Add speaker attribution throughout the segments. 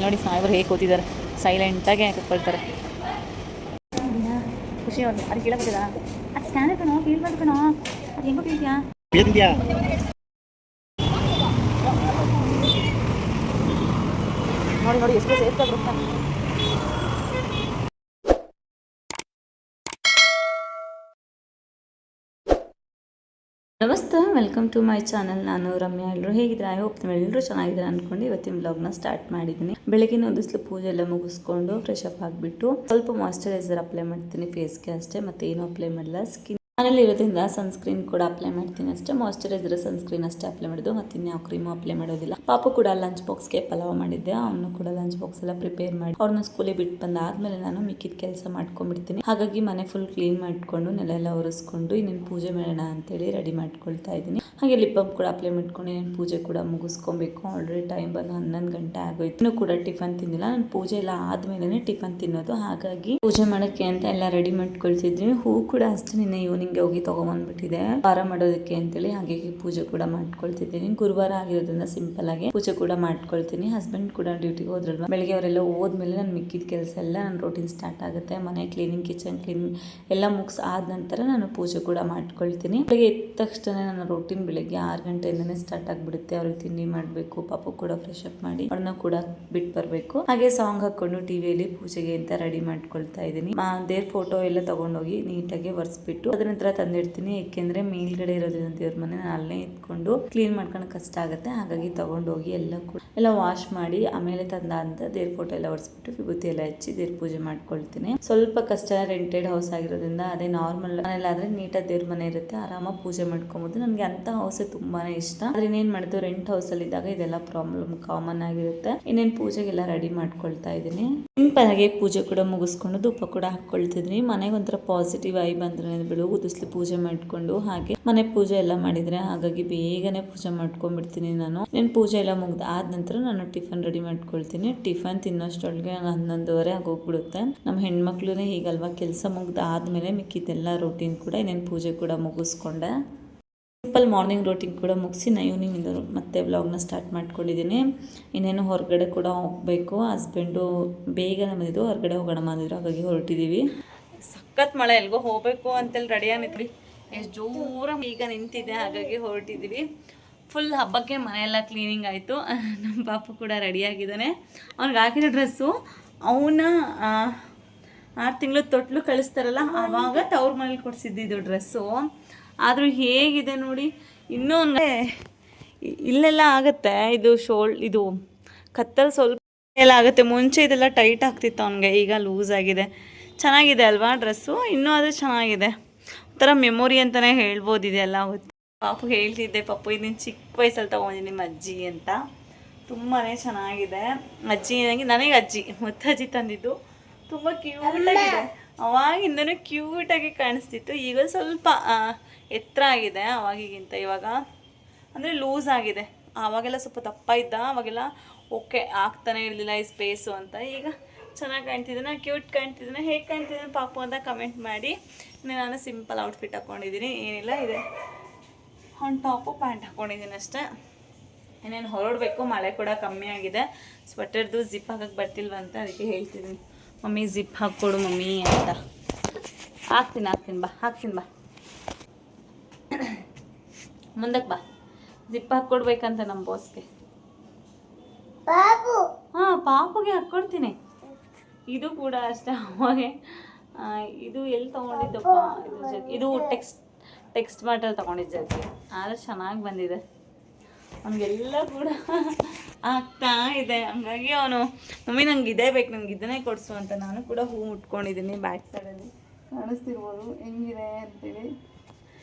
Speaker 1: ನೋಡಿ ಸಾಯಿಬರು ಹೇಗೆ ಕೂತಿದ್ದಾರೆ, ಸೈಲೆಂಟಾಗಿ ಕೂತ್ಕೊಳ್ತಾರೆ. ಖುಷಿ ಅವ್ರಿಗೆ ಅದು ಕೇಳಕ್ಕಿದ ಅದು ಸ್ಕ್ಯಾನರ್ ಕಣೋ, ಕೇಳ್ಬಾರ್ದು ಕಣೋ, ಅದು ಹೆಂಗೋ ಕೇಳ್ತೀಯಾ? ನೋಡಿ ನೋಡಿ ಎಷ್ಟು ಸೇಫ್ ಆಗುತ್ತೆ. ನಮಸ್ತೆ, ವೆಲ್ಕಮ್ ಟು ಮೈ ಚಾನಲ್. ನಾನು ರಮ್ಯಾ. ಎಲ್ಲರೂ ಹೇಗಿದ್ರೆ ಐ ಹೋಪ್ ಎಲ್ಲರೂ ಚೆನ್ನಾಗಿದ್ದಾರೆ ಅಂದ್ಕೊಂಡು ಇವತ್ತಿನ ವ್ಲಾಗ್ನ ಸ್ಟಾರ್ಟ್ ಮಾಡಿದ್ದೀನಿ. ಬೆಳಗಿನ ಒಂದಿಸ್ಲು ಪೂಜೆ ಎಲ್ಲ ಮುಗಿಸ್ಕೊಂಡು ಫ್ರೆಶ್ ಅಪ್ ಆಗಿಬಿಟ್ಟು ಸ್ವಲ್ಪ ಮಾಯಿಶ್ಚರೈಸರ್ ಅಪ್ಲೈ ಮಾಡ್ತೀನಿ ಫೇಸ್ಗೆ ಅಷ್ಟೇ, ಮತ್ತೆ ಏನು ಅಪ್ಲೈ ಮಾಡಲ್ಲ. ಸ್ಕಿನ್ ಮನೇಲಿ ಇರೋದ್ರಿಂದ ಸನ್ಸ್ಕ್ರೀನ್ ಕೂಡ ಅಪ್ಲೈ ಮಾಡ್ತೀನಿ ಅಷ್ಟೇ. ಮಾಯಿಶ್ಚರೈಸರ್ ಸನ್ಸ್ಕ್ರೀನ್ ಅಷ್ಟೇ ಅಪ್ಲೈ ಮಾಡೋದು, ಮತ್ತು ಇನ್ಯಾವ ಕ್ರೀಮು ಅಪ್ಲೈ ಮಾಡೋದಿಲ್ಲ. ಪಾಪು ಕೂಡ ಲಂಚ್ ಬಾಕ್ಸ್ಗೆ ಪಲಾವ್ ಮಾಡಿದ್ದೆ, ಅವನು ಕೂಡ ಲಂಚ್ ಬಾಕ್ಸ್ ಎಲ್ಲ ಪ್ರಿಪೇರ್ ಮಾಡಿ ಅವ್ರನ್ನ ಸ್ಕೂಲಿಗೆ ಬಿಟ್ಟು ಬಂದಾದ್ಮೇಲೆ ನಾನು ಮಿಕ್ಕಿದ ಕೆಲಸ ಮಾಡ್ಕೊಂಡ್ಬಿಡ್ತೀನಿ. ಹಾಗಾಗಿ ಮನೆ ಫುಲ್ ಕ್ಲೀನ್ ಮಾಡ್ಕೊಂಡು ನೆಲ ಎಲ್ಲ ಒರೆಸ್ಕೊಂಡು ಇನ್ನೇನು ಪೂಜೆ ಮಾಡೋಣ ಅಂತೇಳಿ ರೆಡಿ ಮಾಡ್ಕೊಳ್ತಾ ಇದ್ದೀನಿ. ಹಾಗೆ ಲಿಪ್ ಬಾಮ್ ಕೂಡ ಅಪ್ಲೈ ಮಾಡ್ಕೊಂಡು ಇನ್ನೇನು ಪೂಜೆ ಕೂಡ ಮುಗಿಸ್ಕೊಬೇಕು. ಆಲ್ರೆಡಿ ಟೈಮ್ ಬಂದು 11 ಗಂಟೆ ಆಗೋಯ್ತು. ಇನ್ನೂ ಕೂಡ ಟಿಫನ್ ತಿಂದಿಲ್ಲ. ನಾನು ಪೂಜೆ ಎಲ್ಲ ಆದ್ಮೇಲೆ ಟಿಫನ್ ತಿನ್ನೋದು. ಹಾಗಾಗಿ ಪೂಜೆ ಮಾಡೋಕ್ಕೆ ಅಂತ ಎಲ್ಲ ರೆಡಿ ಮಾಡ್ಕೊಳ್ತಿದ್ವಿ. ಹೂ ಕೂಡ ಅಷ್ಟೇ ನಿನ್ನೆ ಈವ್ನಿಂಗ್ ಹೋಗಿ ತಗೊಂಡ್ಬಂದ್ಬಿಟ್ಟಿದೆ ವಾರ ಮಾಡೋದಕ್ಕೆ ಅಂತೇಳಿ. ಹಾಗಾಗಿ ಪೂಜೆ ಕೂಡ ಮಾಡ್ಕೊಳ್ತಿದ್ದೀನಿ. ಗುರುವಾರ ಆಗಿರೋದ್ರಿಂದ ಸಿಂಪಲ್ ಆಗಿ ಪೂಜೆ ಕೂಡ ಮಾಡ್ಕೊಳ್ತೀನಿ. ಹಸ್ಬೆಂಡ್ ಕೂಡ ಡ್ಯೂಟಿಗೆ ಹೋದ್ರಲ್ವ, ಬೆಳಿಗ್ಗೆ ಅವರೆಲ್ಲ ಹೋದ್ಮೇಲೆ ನಾನು ಮಿಕ್ಕಿದ ಕೆಲಸ ಎಲ್ಲ ನನ್ನ ರೂಟೀನ್ ಸ್ಟಾರ್ಟ್ ಆಗುತ್ತೆ. ಮನೆ ಕ್ಲೀನಿಂಗ್, ಕಿಚನ್ ಕ್ಲೀನಿಂಗ್ ಎಲ್ಲ ಮುಗಿಸ್ ಆದ ನಂತರ ನಾನು ಪೂಜೆ ಕೂಡ ಮಾಡ್ಕೊಳ್ತೀನಿ. ಬೆಳಿಗ್ಗೆ ಎದ್ದ ತಕ್ಷಣ ನನ್ನ ರೂಟೀನ್ ಬೆಳಿಗ್ಗೆ 6 ಗಂಟೆಯಿಂದನೇ ಸ್ಟಾರ್ಟ್ ಆಗಿಬಿಡುತ್ತೆ. ಅವ್ರಿಗೆ ತಿಂಡಿ ಮಾಡಬೇಕು, ಪಾಪು ಕೂಡ ಫ್ರೆಶ್ ಅಪ್ ಮಾಡಿ ಅವ್ರನ್ನ ಕೂಡ ಬಿಟ್ಟು ಬರಬೇಕು. ಹಾಗೆ ಸಾಂಗ್ ಹಾಕೊಂಡು ಟಿವಿಯಲ್ಲಿ ಪೂಜೆಗೆ ಅಂತ ರೆಡಿ ಮಾಡ್ಕೊಳ್ತಾ ಇದ್ದೀನಿ. ದೇವ್ರ ಫೋಟೋ ಎಲ್ಲ ತಗೊಂಡೋಗಿ ನೀಟಾಗಿ ಒರೆಸ್ಬಿಟ್ಟು ಅದ್ರ ನಂತರ ತಂದಿಡ್ತೀನಿ. ಏಕೆಂದ್ರೆ ಮೇಲ್ಗಡೆ ಇರೋದ್ರಿಂದ ದೇವ್ರ ಮನೆ ನಾನು ಅಲ್ಲೇ ಇಟ್ಕೊಂಡು ಕ್ಲೀನ್ ಮಾಡ್ಕೊಂಡು ಕಷ್ಟ ಆಗುತ್ತೆ. ಹಾಗಾಗಿ ತಗೊಂಡೋಗಿ ಎಲ್ಲ ವಾಶ್ ಮಾಡಿ ಆಮೇಲೆ ತಂದ ಅಂತ ದೇವ್ರ ಫೋಟೋ ಎಲ್ಲ ಒರೆಸ್ಬಿಟ್ಟು ವಿಭೂತಿ ಎಲ್ಲ ಹಚ್ಚಿ ದೇವ್ರ ಪೂಜೆ ಮಾಡ್ಕೊಳ್ತೀನಿ. ಸ್ವಲ್ಪ ಕಷ್ಟ, ರೆಂಟೆಡ್ ಹೌಸ್ ಆಗಿರೋದ್ರಿಂದ. ಅದೇ ನಾರ್ಮಲ್ ಮನೇಲಾದ್ರೆ ನೀಟಾಗಿ ದೇವ್ರ ಮನೆ ಇರುತ್ತೆ, ಆರಾಮಾಗಿ ಪೂಜೆ ಮಾಡ್ಕೊಬೋದು. ನನಗೆ ಅಂತ ಹೌಸೇ ತುಂಬಾನೇ ಇಷ್ಟ. ಆದ್ರೆ ಇನ್ನೇನ್ ಮಾಡಿದ್ದು, ರೆಂಟ್ ಹೌಸ್ ಅಲ್ಲಿ ಇದ್ದಾಗ ಇದೆಲ್ಲ ಪ್ರಾಬ್ಲಮ್ ಕಾಮನ್ ಆಗಿರುತ್ತೆ. ಇನ್ನೇನು ಪೂಜೆಗೆಲ್ಲ ರೆಡಿ ಮಾಡ್ಕೊಳ್ತಾ ಇದ್ದೀನಿ. ಸಿಂಪಲ್ ಆಗಿ ಪೂಜೆ ಕೂಡ ಮುಗಿಸ್ಕೊಂಡು ಧೂಪ ಕೂಡ ಹಾಕೊಳ್ತಿದ್ವಿ. ಮನೆಗೆ ಒಂಥರ ಪಾಸಿಟಿವ್ ಐಬ್ ಅಂದ್ರೆ ಬೆಳಗ್ಗೆ ಉದಿಸ್ಲಿ ಪೂಜೆ ಮಾಡ್ಕೊಂಡು ಹಾಗೆ ಮನೆ ಪೂಜೆ ಎಲ್ಲ ಮಾಡಿದ್ರೆ, ಹಾಗಾಗಿ ಬೇಗನೆ ಪೂಜೆ ಮಾಡ್ಕೊಂಡ್ಬಿಡ್ತೀನಿ ನಾನು. ಪೂಜೆ ಎಲ್ಲ ಮುಗ್ದು ಆದ ನಂತರ ನಾನು ಟಿಫನ್ ರೆಡಿ ಮಾಡ್ಕೊಳ್ತೀನಿ. ಟಿಫನ್ ತಿನ್ನೋಷ್ಟೊಳಗೆ 11:30 ಆಗೋಗ್ಬಿಡುತ್ತೆ. ನಮ್ಮ ಹೆಣ್ಮಕ್ಳುನೇ ಹೀಗಲ್ವಾ, ಕೆಲಸ ಮುಗ್ದು ಆದ್ಮೇಲೆ ಮಿಕ್ಕಿದ್ದೆಲ್ಲ ರೂಟೀನ್ ಕೂಡ ಇನ್ನೇನು ಪೂಜೆ ಕೂಡ ಮುಗಿಸ್ಕೊಂಡೆ. ಸಿಂಪಲ್ ಮಾರ್ನಿಂಗ್ ರೂಟೀನ್ ಕೂಡ ಮುಗಿಸಿ ನಾ ಈವ್ನಿಂಗ್ ಮತ್ತೆ ವ್ಲಾಗ್ನ ಸ್ಟಾರ್ಟ್ ಮಾಡ್ಕೊಂಡಿದ್ದೀನಿ. ಇನ್ನೇನು ಹೊರಗಡೆ ಕೂಡ ಹೋಗಬೇಕು. ಹಸ್ಬೆಂಡು ಬೇಗನೆ ಬಂದಿದ್ದು, ಹೊರಗಡೆ ಹೋಗೋಣ ಮಾಡಿದ್ರು, ಹಾಗಾಗಿ ಹೊರಟಿದ್ದೀವಿ. ಸಖತ್ ಮಳೆ, ಎಲ್ಗೋ ಹೋಗಬೇಕು ಅಂತೇಳಿ ರೆಡಿಯಾಗಿದ್ವಿ. ಎಷ್ಟು ಜೋರಾಗಿ ಈಗ ನಿಂತಿದೆ, ಹಾಗಾಗಿ ಹೊರಟಿದ್ದೀವಿ. ಫುಲ್ ಹಬ್ಬಕ್ಕೆ ಮನೆಯೆಲ್ಲ ಕ್ಲೀನಿಂಗ್ ಆಯಿತು. ನಮ್ಮ ಪಾಪು ಕೂಡ ರೆಡಿಯಾಗಿದ್ದಾನೆ. ಅವ್ನಿಗೆ ಹಾಕಿರೋ ಡ್ರೆಸ್ಸು ಅವನ್ನ 6 ತಿಂಗಳು ತೊಟ್ಲು ಕಳಿಸ್ತಾರಲ್ಲ, ಆವಾಗ ತವ್ರ ಮನೇಲಿ ಕೊಡಿಸಿದ್ದು ಡ್ರೆಸ್ಸು. ಆದರೂ ಹೇಗಿದೆ ನೋಡಿ, ಇನ್ನೂ ಇಲ್ಲೆಲ್ಲ ಆಗುತ್ತೆ. ಇದು ಕತ್ತಲ್ಲಿ ಸ್ವಲ್ಪ ಎಲ್ಲ ಆಗುತ್ತೆ. ಮುಂಚೆ ಇದೆಲ್ಲ ಟೈಟ್ ಆಗ್ತಿತ್ತು ಅವನಿಗೆ, ಈಗ ಲೂಸ್ ಆಗಿದೆ. ಚೆನ್ನಾಗಿದೆ ಅಲ್ವಾ ಡ್ರೆಸ್ಸು? ಇನ್ನೂ ಅದು ಚೆನ್ನಾಗಿದೆ, ಒಂಥರ ಮೆಮೊರಿ ಅಂತಲೇ ಹೇಳ್ಬೋದು. ಇದೆಲ್ಲ ಪಾಪು ಹೇಳ್ತಿದ್ದೆ, ಪಾಪು ಇದನ್ನು ಚಿಕ್ಕ ವಯಸ್ಸಲ್ಲಿ ತೊಗೊಂಡಿದ್ದೀನಿ ನಿಮ್ಮ ಅಜ್ಜಿ ಅಂತ. ತುಂಬಾ ಚೆನ್ನಾಗಿದೆ. ಅಜ್ಜಿ ನನಗೆ ಅಜ್ಜಿ ಮುತ್ತಜ್ಜಿ ತಂದಿದ್ದು. ತುಂಬ ಕ್ಯೂಟಾಗಿದೆ. ಅವಾಗಿಂದನೂ ಕ್ಯೂಟಾಗಿ ಕಾಣಿಸ್ತಿತ್ತು. ಈಗ ಸ್ವಲ್ಪ ಎತ್ತರ ಆಗಿದೆ ಅವಾಗಿಗಿಂತ. ಇವಾಗ ಅಂದರೆ ಲೂಸ್ ಆಗಿದೆ. ಆವಾಗೆಲ್ಲ ಸ್ವಲ್ಪ ದಪ್ಪ ಇದ್ದ, ಅವಾಗೆಲ್ಲ ಓಕೆ ಆಗ್ತಾನೆ ಇರಲಿಲ್ಲ ಈ ಸ್ಪೇಸು ಅಂತ. ಈಗ ಚೆನ್ನಾಗಿ ಕಾಣ್ತಿದ್ದಾನೆ, ಕ್ಯೂಟ್ ಕಾಣ್ತಿದ್ದಾನೆ. ಹೇಗೆ ಕಾಣ್ತಿದ್ದಾನೆ ಪಾಪು ಅಂತ ಕಮೆಂಟ್ ಮಾಡಿ. ನಾನು ಸಿಂಪಲ್ ಔಟ್ಫಿಟ್ ಹಾಕ್ಕೊಂಡಿದ್ದೀನಿ, ಏನಿಲ್ಲ ಇದೆ. ಒಂದು ಟಾಪು ಪ್ಯಾಂಟ್ ಹಾಕ್ಕೊಂಡಿದ್ದೀನಿ ಅಷ್ಟೇ. ಇನ್ನೇನು ಹೊರಡಬೇಕು. ಮಳೆ ಕೂಡ ಕಮ್ಮಿ ಆಗಿದೆ. ಸ್ವೆಟರ್ದು ಜಿಪ್ ಹಾಕಕ್ಕೆ ಬರ್ತಿಲ್ವಂತ, ಅದಕ್ಕೆ ಹೇಳ್ತಿದ್ದೀನಿ, ಮಮ್ಮಿ ಜಿಪ್ ಹಾಕ್ಕೊಡು ಮಮ್ಮಿ ಅಂತ. ಹಾಕ್ತೀನಿ ಬಾ, ಮುಂದಕ್ಕೆ ಬಾ. ಜಿಪ್ ಹಾಕ್ಕೊಡ್ಬೇಕಂತ ನಮ್ಮ ಬಾಸ್ಗೆ. ಹಾಂ, ಪಾಪುಗೆ ಹಾಕ್ಕೊಡ್ತೀನಿ. ಇದು ಕೂಡ ಅಷ್ಟೇ. ಅವಾಗೆ ಇದು ಎಲ್ಲಿ ತೊಗೊಂಡಿದ್ದಪ್ಪ, ಇದು ಟೆಕ್ಸ್ಟ್ ಬಾಟಲ್ ತೊಗೊಂಡಿದ್ದೆ ಅದಕ್ಕೆ. ಆದರೆ ಚೆನ್ನಾಗಿ ಬಂದಿದೆ. ಅವನಿಗೆಲ್ಲ ಕೂಡ ಆಗ್ತಾ ಇದೆ. ಹಂಗಾಗಿ ಅವನು ಮಮ್ಮಿ ನಂಗೆ ಇದೇ ಬೇಕು, ನಂಗೆ ಇದನ್ನೇ ಕೊಡಿಸು ಅಂತ. ನಾನು ಕೂಡ ಹೂ ಮುಟ್ಕೊಂಡಿದ್ದೀನಿ. ಬ್ಯಾಕ್ ಸೈಡಲ್ಲಿ ಕಾಣಿಸ್ತಿರ್ಬೋದು ಹೆಂಗಿದೆ ಅಂತೇಳಿ.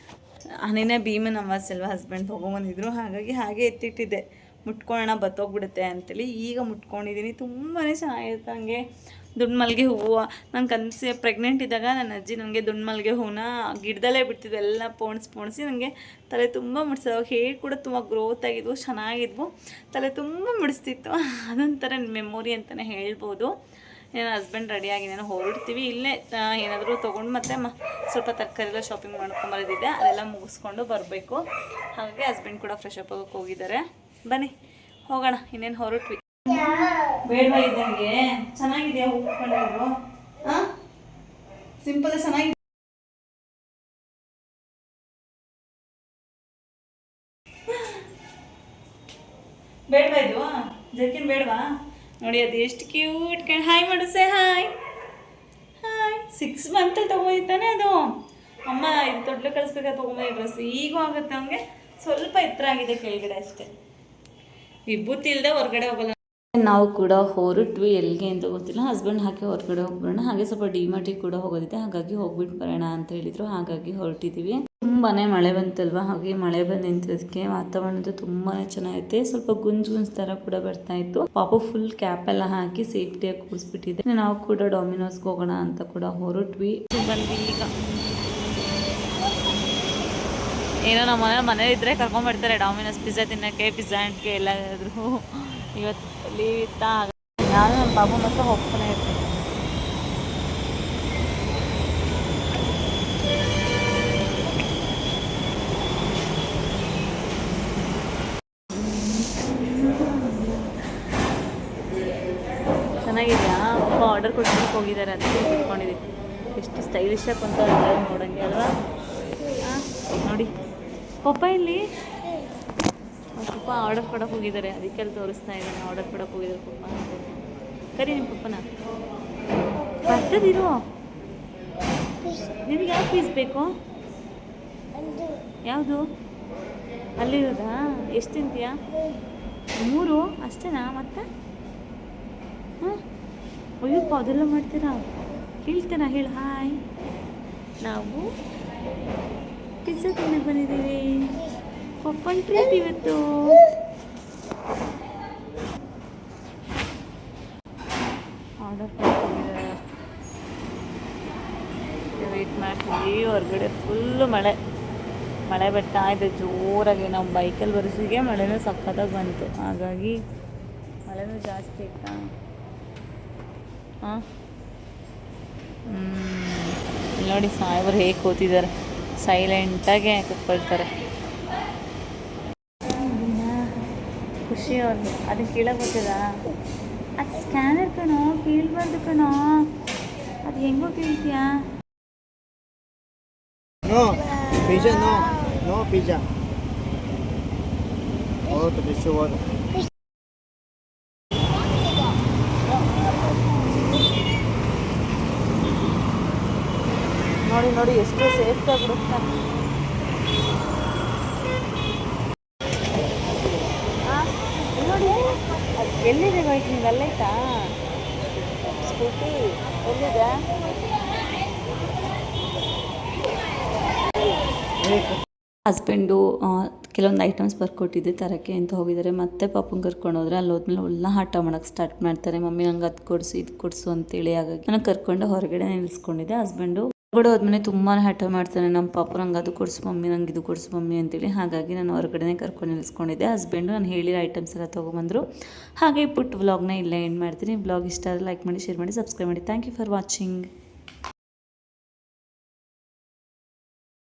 Speaker 1: ನಿನ್ನೆ ಭೀಮನ ಅಮಾವಾಸ್ಯೆ ಅಲ್ವಾ, ಹಸ್ಬೆಂಡ್ ತೊಗೊಂಬಂದಿದ್ರು, ಹಾಗಾಗಿ ಹಾಗೆ ಎತ್ತಿಟ್ಟಿದ್ದೆ, ಮುಟ್ಕೊಳ್ಳೋಣ ಬತ್ತೋಗ್ಬಿಡುತ್ತೆ ಅಂತೇಳಿ. ಈಗ ಮುಟ್ಕೊಂಡಿದ್ದೀನಿ. ತುಂಬಾ ಚೆನ್ನಾಗಿರುತ್ತೆ. ಹಂಗೆ ದುಂಡು ಮಲ್ಲಿಗೆ ಹೂವು, ನಾನು ಪ್ರೆಗ್ನೆಂಟ್ ಇದ್ದಾಗ ನನ್ನ ಅಜ್ಜಿ ನನಗೆ ದುಂಡು ಮಲ್ಲಿಗೆ ಹೂವನ್ನ ಗಿಡದಲ್ಲೇ ಬಿಡ್ತಿದ್ವು. ಎಲ್ಲ ಪೋಣಿಸಿ ನನಗೆ ತಲೆ ತುಂಬ ಮುಡಿಸಿದ್ರು. ಅವಾಗ ಹೇರ್ ಕೂಡ ತುಂಬ ಗ್ರೋತ್ ಆಗಿದ್ವು, ಚೆನ್ನಾಗಿದ್ವು, ತಲೆ ತುಂಬ ಮುಡಿಸ್ತಿತ್ತು. ಅದೊಂಥರ ಮೆಮೊರಿ ಅಂತಲೇ ಹೇಳ್ಬೋದು. ನನ್ನ ಹಸ್ಬೆಂಡ್ ರೆಡಿಯಾಗಿ ನಾನು ಹೊರಡ್ತೀವಿ. ಇಲ್ಲೇ ಏನಾದರೂ ತೊಗೊಂಡು ಮತ್ತೆ ಸ್ವಲ್ಪ ತರಕಾರಿ ಎಲ್ಲ ಶಾಪಿಂಗ್ ಮಾಡ್ಕೊಂಬರೋದಿದೆ, ಅದೆಲ್ಲ ಮುಗಿಸ್ಕೊಂಡು ಬರಬೇಕು. ಹಾಗಾಗಿ ಹಸ್ಬೆಂಡ್ ಕೂಡ ಫ್ರೆಶ್ ಅಪ್ ಆಗೋಕ್ಕೆ ಹೋಗಿದ್ದಾರೆ. ಬನ್ನಿ ಹೋಗೋಣ. ಇನ್ನೇನು ಹೊರಟ್ವಿ. ಬೇಡವಾ ಇದ್ದಂಗೆ ಚೆನ್ನಾಗಿದೆಯಾ ಉಟ್ಕೊಂಡಿರೋದು? ಸಿಂಪಲ್ ಚೆನ್ನಾಗಿದೆ. ಬೇಡವಾ ಇದು ಜರ್ಕಿನ್ ಬೇಡವಾ? ನೋಡಿ ಅದು ಎಷ್ಟು ಕ್ಯೂಟ್ ಕಣ್. ಹಾಯ್ ಮಾಡು, ಸೇ ಹಾಯ್. ಹಾಯ್ 6 ಮಂತಲ್ಲಿ ತೊಗೊಂಡಿದ್ದಾನೆ ಅದು. ಅಮ್ಮ ಇದು ತೊಟ್ಲು ಕಳಿಸ್ಬೇಕಾದ್ರೆ ತೊಗೊಂಬ ಡ್ರೆಸ್. ಈಗೂ ಆಗುತ್ತೆ ಅವನಿಗೆ, ಸ್ವಲ್ಪ ಎತ್ತರ ಆಗಿದೆ ಕೆಳಗಡೆ ಅಷ್ಟೇ. ವಿಭೂತಿ ಇಲ್ಲದೆ ಹೊರಗಡೆ ಹೋಗಲ್ಲ. ನಾವು ಕೂಡ ಹೊರಟ್ವಿ, ಎಲ್ಲಿಗೆ ಅಂತ ಗೊತ್ತಿಲ್ಲ. ಹಸ್ಬೆಂಡ್ ಹಾಕಿ ಹೊರಗಡೆ ಹೋಗ್ಬರೋಣ, ಹಾಗೆ ಸ್ವಲ್ಪ ಡಿಮಾರ್ಟಿಗೆ ಕೂಡ ಹೋಗೋದಿದೆ, ಹಾಗಾಗಿ ಹೋಗ್ಬಿಟ್ಟು ಬರೋಣ ಅಂತ ಹೇಳಿದರು. ಹಾಗಾಗಿ ಹೊರಟಿದ್ದೀವಿ. ತುಂಬಾ ಮಳೆ ಬಂತಲ್ವ, ಹಾಗೆ ಮಳೆ ಬಂದು ನಿಂತಿರೋದಕ್ಕೆ ವಾತಾವರಣ ತುಂಬಾ ಚೆನ್ನಾಗೈತೆ. ಸ್ವಲ್ಪ ಗುಂಜ್ ಥರ ಕೂಡ ಬರ್ತಾ ಇತ್ತು. ಪಾಪು ಫುಲ್ ಕ್ಯಾಪ್ ಎಲ್ಲ ಹಾಕಿ ಸೇಫ್ಟಿಯಾಗಿ ಕೂರಿಸ್ಬಿಟ್ಟಿದೆ. ನಾವು ಕೂಡ ಡಾಮಿನೋಸ್ಗೆ ಹೋಗೋಣ ಅಂತ ಕೂಡ ಹೊರಟ್ವಿ. ಬಂದ್ವಿ ಈಗ. ಏನೋ ನಮ್ಮ ಮನೇಲಿ ಇದ್ರೆ ಕರ್ಕೊಂಡ್ಬರ್ತಾರೆ ಡಾಮಿನೋಸ್ ಪಿಜ್ಜಾ ತಿನ್ನೋಕ್ಕೆ, ಪಿಜ್ಜಾ ಅಂಟ್ಗೆ ಎಲ್ಲಾದರೂ. ಇವತ್ತು ಲೀವ್ ಇತ್ತಾ, ನಾನು ನಮ್ಮ ಪಾಪು ಮಾತ್ರ ಹೋಗ್ತಾನೆ ಇರ್ತೀನಿ. ಚೆನ್ನಾಗಿದೆಯಾ? ಪಾಪ ಆರ್ಡರ್ ಕೊಟ್ಬಿಟ್ಟು ಹೋಗಿದ್ದಾರೆ, ಅದಕ್ಕೆ ಇಟ್ಕೊಂಡಿದ್ದೀವಿ. ಎಷ್ಟು ಸ್ಟೈಲಿಶಾಗಿ ಅಂತ ನೋಡೋಂಗೆ ಅಲ್ವಾ? ನೋಡಿ ಪಪ್ಪ ಇಲ್ಲಿ ಪಪ್ಪ ಆರ್ಡರ್ ಕೊಡೋಕೆ ಹೋಗಿದ್ದಾರೆ, ಅದಕ್ಕೆ ಅಲ್ಲಿ ತೋರಿಸ್ತಾ ಇದ್ದಾನೆ. ಆರ್ಡರ್ ಕೊಡೋಕೆ ಹೋಗಿದ್ದಾರೆ ಪಪ್ಪ ಅಂತ. ಕರಿ ನಿಮ್ಮ ಪಪ್ಪನ. ಬರ್ತದಿರು. ನಿನಗೆ ಯಾವ ಪೀಸ್ ಬೇಕು? ಯಾವುದು? ಅಲ್ಲಿರೋದಾ? ಎಷ್ಟು ತಿಂತೀಯಾ? 3 ಅಷ್ಟೇನಾ? ಮತ್ತೆ ಹಾಂ, ಅಯ್ಯಪ್ಪ ಅದೆಲ್ಲ ಮಾಡ್ತೀರಾ? ಹೇಳ್ತೀರಾ? ಹೇಳು ಹಾಯ್. ನಾವು ಪಿಜ್ಜಾ ತಿನ್ನಕ್ಕೆ ಬಂದಿದ್ದೀವಿ. ಪಪ್ಪನ್ ಟ್ರೀಟ್ ಇವತ್ತು. ಆರ್ಡರ್ ಕೊಟ್ಟಿದ್ದಾರೆ, ವೆಯ್ಟ್ ಮಾಡ್ತೀವಿ. ಹೊರಗಡೆ ಫುಲ್ಲು ಮಳೆ ಬರ್ತಾ ಇದೆ ಜೋರಾಗಿ. ನಾವು ಬೈಕಲ್ಲಿ ಬರೋಸಿಗೆ ಮಳೆನೂ ಸಖತ್ತಾಗಿ ಬಂತು, ಹಾಗಾಗಿ ಮಳೆನೂ ಜಾಸ್ತಿ ಇತ್ತಾ. ಹಾಂ, ನೋಡಿ ಸಾಹೇಬರು ಹೇಗೆ ಕೂತಿದ್ದಾರೆ, ಸೈಲೆಂಟಾಗಿ ಕೂತ್ಕೊಳ್ತಾರೆ. ಖುಷಿ ಅವ್ರಿಗೆ. ಅದಕ್ಕೆ ಕೀಳಕ್ಕೆ ಗೊತ್ತಿಲ್ಲ, ಅದು ಸ್ಕ್ಯಾನರ್ ಕಣೋ, ಕೀಳ್ಬಾರ್ದು ಕಣೋ. ಅದು ಹೆಂಗೋ ಕೀಳ್ತೀಯಾ?
Speaker 2: No, pizza no, no pizza. Oh, to be sure.
Speaker 1: ನೋಡಿ ನೋಡಿ ಎಷ್ಟು ಸೇಫ್ಟಾಗಿ ಬಿಡುತ್ತಾರೆ. ನೋಡಿ ಎಲ್ಲಿದೆ ಬೈಕ್ ನಿಮ್ಗೆ? ಅಲ್ಲೈತಾ ಸ್ಕೂಟಿ? ಎಲ್ಲಿದೆ? ಹಸ್ಬೆಂಡು ಕೆಲವೊಂದು ಐಟಮ್ಸ್ ಬರ್ಕೊಟ್ಟಿದ್ದೆ ತರಕ್ಕೆ ಅಂತ ಹೋಗಿದ್ದಾರೆ. ಮತ್ತೆ ಪಾಪಂಗೆ ಕರ್ಕೊಂಡು ಹೋದ್ರೆ ಅಲ್ಲಿ ಹೋದ್ಮೇಲೆ ಎಲ್ಲ ಆಟ ಮಾಡೋಕ್ಕೆ ಸ್ಟಾರ್ಟ್ ಮಾಡ್ತಾರೆ. ಮಮ್ಮಿ ನಂಗೆ ಅದು ಕೊಡಿಸು ಇದು ಕೊಡಿಸು ಅಂತೇಳಿ. ಹಾಗಾಗಿ ನಾನು ಕರ್ಕೊಂಡು ಹೊರಗಡೆ ನಿಲ್ಲಿಸ್ಕೊಂಡಿದ್ದೆ. ಹಸ್ಬೆಂಡು ಹೊರಗಡೆ ಹೋದ್ಮೇಲೆ ತುಂಬಾ ಹಠ ಮಾಡ್ತಾನೆ ನಮ್ಮ ಪಾಪು, ನಂಗೆ ಅದು ಕೊಡಿಸು ಮಮ್ಮಿ, ನಂಗೆ ಇದು ಕೊಡಿಸು ಮಮ್ಮಿ ಅಂತೇಳಿ. ಹಾಗಾಗಿ ನಾನು ಹೊರಗಡೆ ಕರ್ಕೊಂಡು ನಿಲ್ಲಿಸ್ಕೊಂಡಿದ್ದೆ. ಹಸ್ಬೆಂಡು ನಾನು ಹೇಳಿರೋ ಐಟಮ್ಸ್ ಎಲ್ಲ ತೊಗೊಂಬಂದರು. ಹಾಗೆ ಪುಟ್ಟ ವ್ಲಾಗ್ನ ಇಲ್ಲೇ ಎಂಡ್ ಮಾಡ್ತೀನಿ. ವ್ಲಾಗ್ ಇಷ್ಟ ಆದರೆ ಲೈಕ್ ಮಾಡಿ, ಶೇರ್ ಮಾಡಿ, ಸಬ್ಸ್ಕ್ರೈಬ್ ಮಾಡಿ. Thank you for watching.